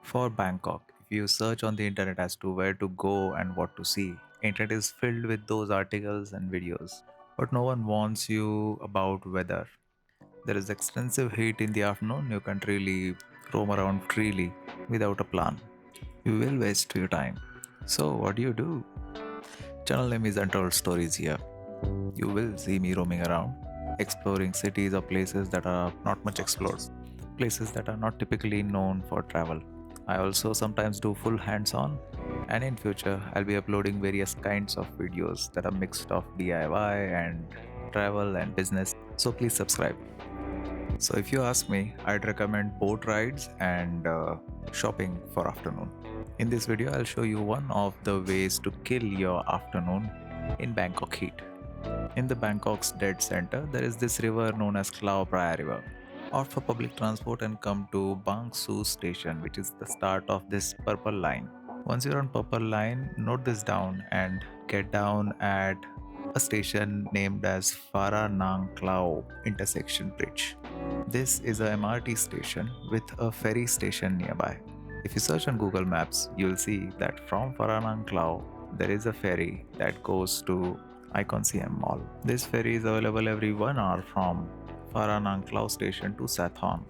For Bangkok, if you search on the internet as to where to go and what to see, internet is filled with those articles and videos. But no one warns you about weather. There is extensive heat in the afternoon. You can't really roam around freely without a plan. You will waste your time. So what do you do? Channel name is Untold Stories here. You will see me roaming around, exploring cities or places that are not much explored, places that are not typically known for travel. I also sometimes do full hands-on, and in future I'll be uploading various kinds of videos that are mixed of DIY and travel and business. So please subscribe. So if you ask me, I'd recommend boat rides and shopping for afternoon. In this video, I'll show you one of the ways to kill your afternoon in Bangkok heat. In the Bangkok's dead center, there is this river known as Chao Phraya River. Opt for public transport and come to Bang Su station, which is the start of this purple line. Once you're on purple line, note this down and get down at a station named as Phara Nang Klao intersection bridge. This is a MRT station with a ferry station nearby. If you search on Google Maps, you'll see that from Phara Nang Klao, there is a ferry that goes to ICONSIAM Mall. This ferry is available every 1 hour from Phara Nang Klao station to Sathon.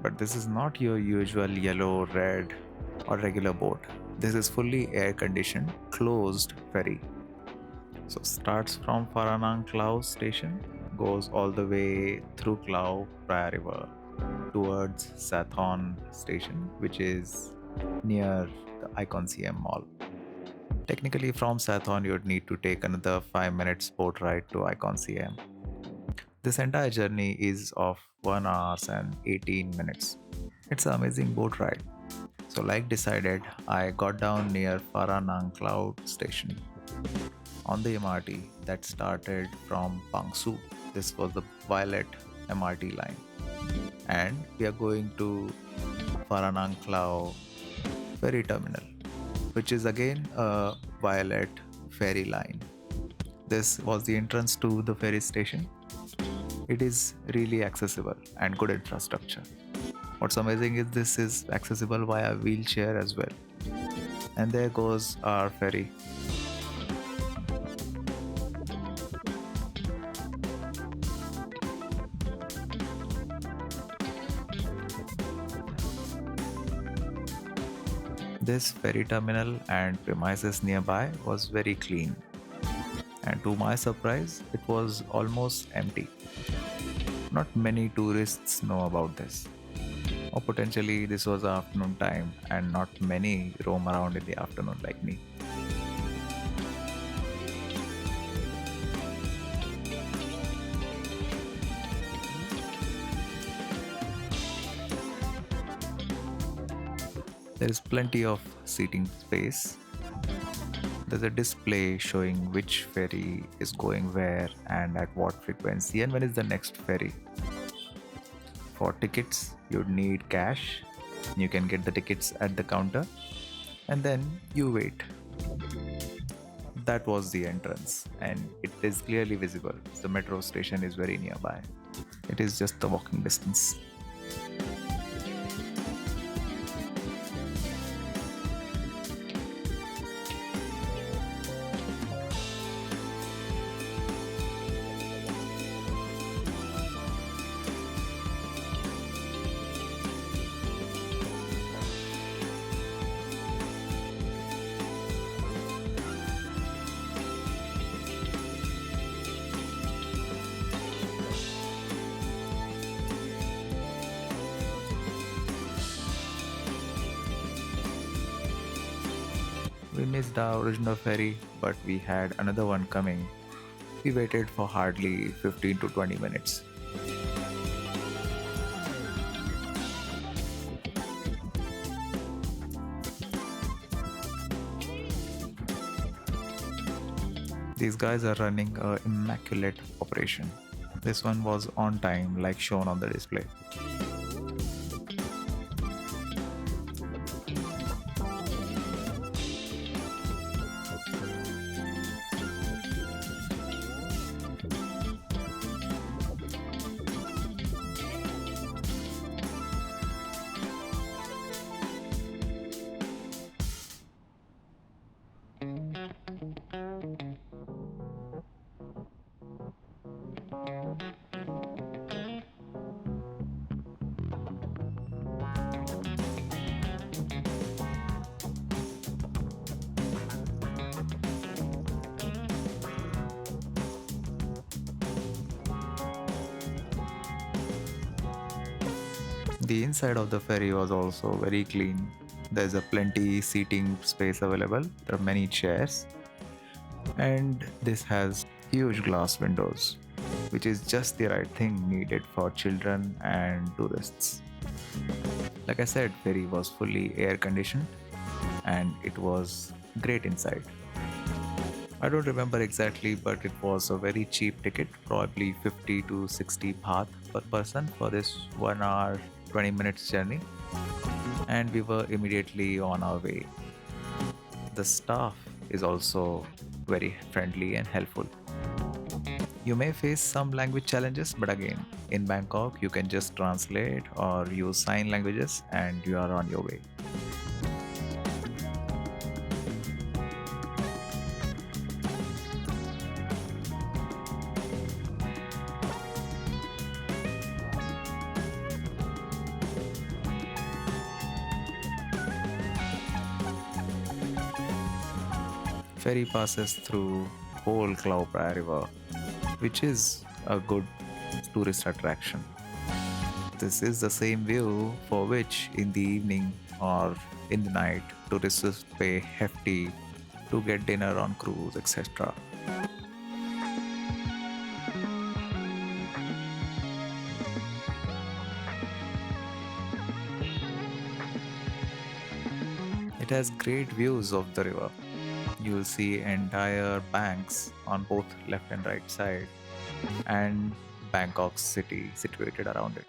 But this is not your usual yellow, red, or regular boat. This is fully air conditioned, closed ferry. So starts from Phara Nang Klao station, goes all the way through Chao Phraya River towards Sathon station, which is near the ICONSIAM Mall. Technically, from Sathon, you'd need to take another 5 minutes boat ride to ICONSIAM. This entire journey is of 1 hour and 18 minutes. It's an amazing boat ride. So, like decided, I got down near Phara Nang Cloud station on the MRT that started from Bangsu. This was the violet MRT line. And we are going to Phara Nang Klao ferry terminal, which is again a violet ferry line. This was the entrance to the ferry station. It is really accessible and good infrastructure. What's amazing is this is accessible via wheelchair as well. And there goes our ferry. This ferry terminal and premises nearby was very clean. And to my surprise, it was almost empty. Not many tourists know about this. Or potentially this was afternoon time and not many roam around in the afternoon like me. There is plenty of seating space. There's a display showing which ferry is going where and at what frequency and when is the next ferry. For tickets, you'd need cash. You can get the tickets at the counter and then you wait. That was the entrance and it is clearly visible. The metro station is very nearby. It is just a walking distance. We missed our original ferry, but we had another one coming. We waited for hardly 15 to 20 minutes. These guys are running a immaculate operation. This one was on time like shown on the display. The inside of the ferry was also very clean. There's a plenty seating space available. There are many chairs, and this has huge glass windows, which is just the right thing needed for children and tourists. Like I said, ferry was fully air conditioned and it was great inside. I don't remember exactly, but it was a very cheap ticket, probably 50 to 60 baht per person for this 1 hour, 20 minutes journey, and we were immediately on our way. The staff is also very friendly and helpful. You may face some language challenges, but again, in Bangkok, you can just translate or use sign languages and you are on your way. Ferry passes through whole Chao Phraya River, which is a good tourist attraction. This is the same view for which in the evening or in the night tourists pay hefty to get dinner on cruise, etc. It has great views of the river. You will see entire banks on both left and right side and Bangkok city situated around it.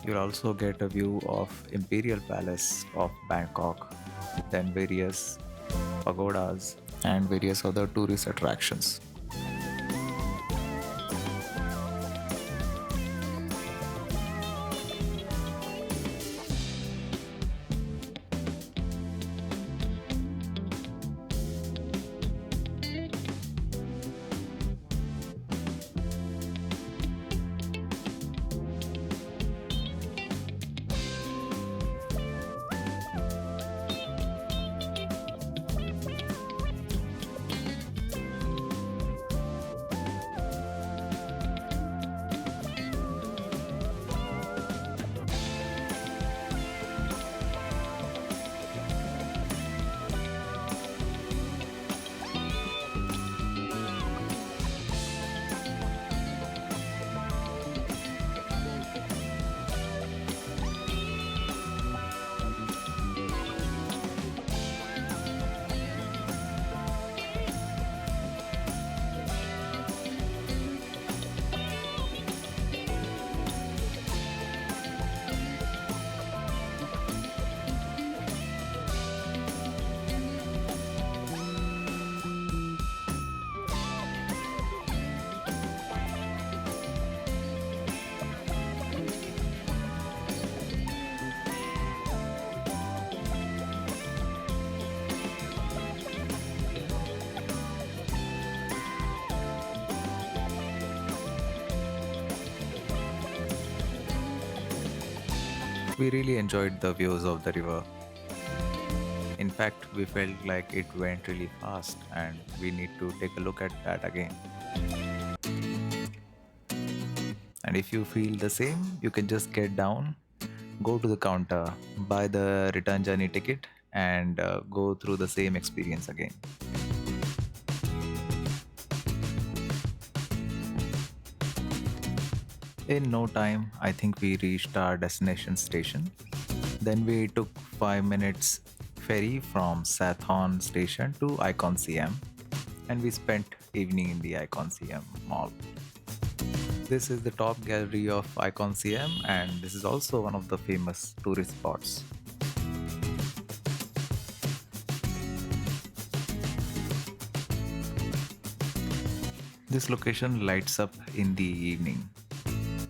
You'll also get a view of Imperial Palace of Bangkok, then various pagodas and various other tourist attractions. We really enjoyed the views of the river. In fact, we felt like it went really fast and we need to take a look at that again. And if you feel the same, you can just get down, go to the counter, buy the return journey ticket, and go through the same experience again. In no time, I think we reached our destination station. Then we took 5 minutes ferry from Sathon station to ICONSIAM and we spent evening in the ICONSIAM mall. This is the top gallery of ICONSIAM and this is also one of the famous tourist spots. This location lights up in the evening.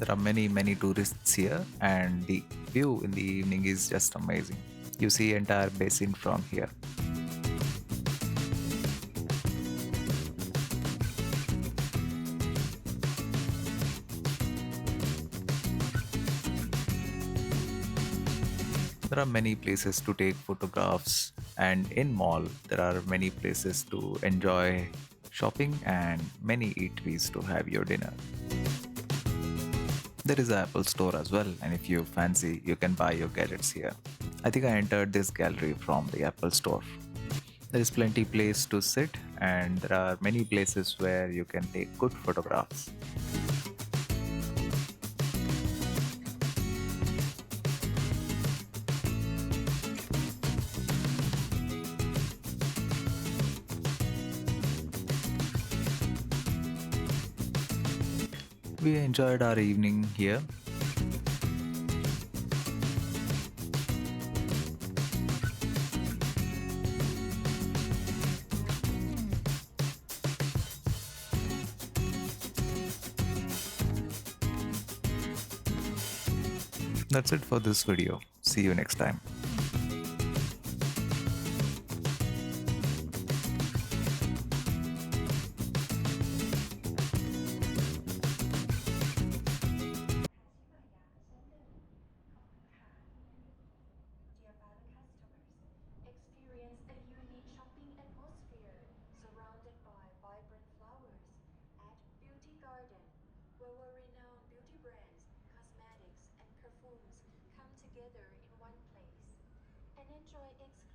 There are many tourists here and the view in the evening is just amazing. You see entire basin from here. There are many places to take photographs and in mall there are many places to enjoy shopping and many eateries to have your dinner. There is an Apple store as well and if you fancy you can buy your gadgets here. I think I entered this gallery from the Apple store. There is plenty place to sit and there are many places where you can take good photographs. We enjoyed our evening here. That's it for this video. See you next time. Dear Bali customers, experience a unique shopping atmosphere surrounded by vibrant flowers at Beauty Garden, where world-renowned beauty brands, cosmetics, and perfumes come together in one place. And enjoy exclusive